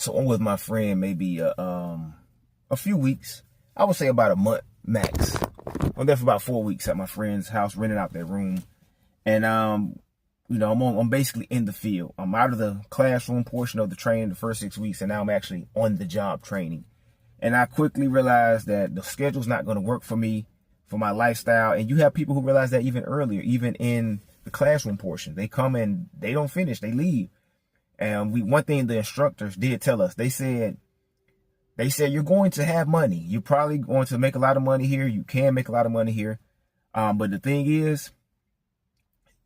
So I'm with my friend maybe a few weeks. I would say about a month max. I'm there for about 4 weeks at my friend's house, renting out their room. And I'm basically in the field. I'm out of the classroom portion of the training the first 6 weeks, and now I'm actually on the job training. And I quickly realized that the schedule's not going to work for me, for my lifestyle. And you have people who realize that even earlier, even in the classroom portion. They come and they don't finish, they leave. And one thing the instructors did tell us, they said you're going to have money. You're probably going to make a lot of money here. You can make a lot of money here. But the thing is,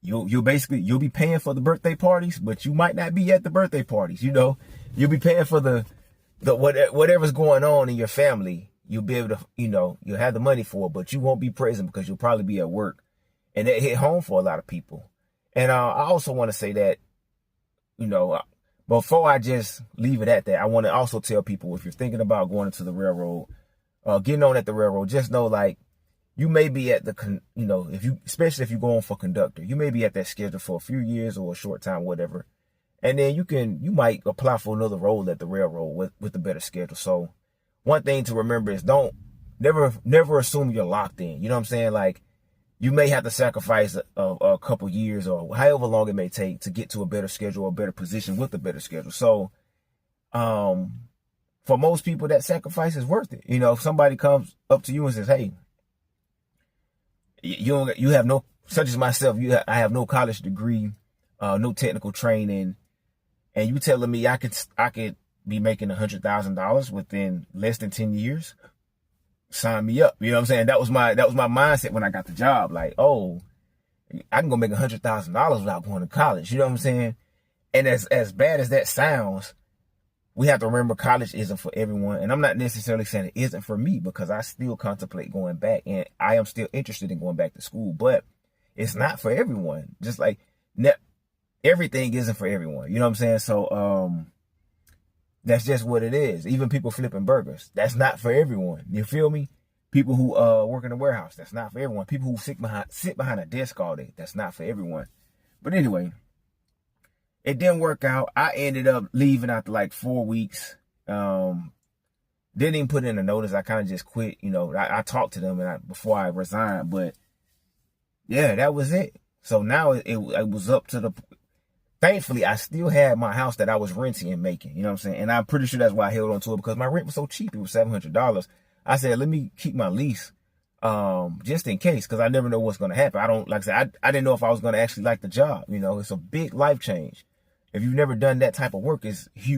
you'll be paying for the birthday parties, but you might not be at the birthday parties. You'll be paying for the whatever's going on in your family. You'll be able to, you'll have the money for it, but you won't be present because you'll probably be at work. And that hit home for a lot of people. And I also want to say that, before I just leave it at that, I want to also tell people, if you're thinking about going into the railroad, getting on at the railroad, just know, like, you may be at especially if you're going for conductor, you may be at that schedule for a few years or a short time, whatever. And then you might apply for another role at the railroad with a better schedule. So one thing to remember is never assume you're locked in. You know what I'm saying? Like, you may have to sacrifice a couple years or however long it may take to get to a better schedule or a better position with a better schedule. So for most people, that sacrifice is worth it. If somebody comes up to you and says, hey, you have no, such as myself, I have no college degree, no technical training, and you telling me I could be making $100,000 within less than 10 years, sign me up. You know what I'm saying? That was my mindset when I got the job. Like, oh, I can go make $100,000 without going to college. You know what I'm saying? And as bad as that sounds, we have to remember college isn't for everyone. And I'm not necessarily saying it isn't for me, because I still contemplate going back, and I am still interested in going back to school, but it's not for everyone. Just like everything isn't for everyone. You know what I'm saying? So that's just what it is. Even people flipping burgers, that's not for everyone. You feel me? People who work in the warehouse, that's not for everyone. People who sit behind a desk all day, that's not for everyone. But anyway, it didn't work out. I ended up leaving after like 4 weeks. Didn't even put in a notice. I kind of just quit. I talked to them before I resigned, but yeah, that was it. So now it was up to thankfully, I still had my house that I was renting and making. You know what I'm saying? And I'm pretty sure that's why I held on to it, because my rent was so cheap. It was $700. I said, let me keep my lease just in case, because I never know what's going to happen. I didn't know if I was going to actually like the job. It's a big life change. If you've never done that type of work, it's huge.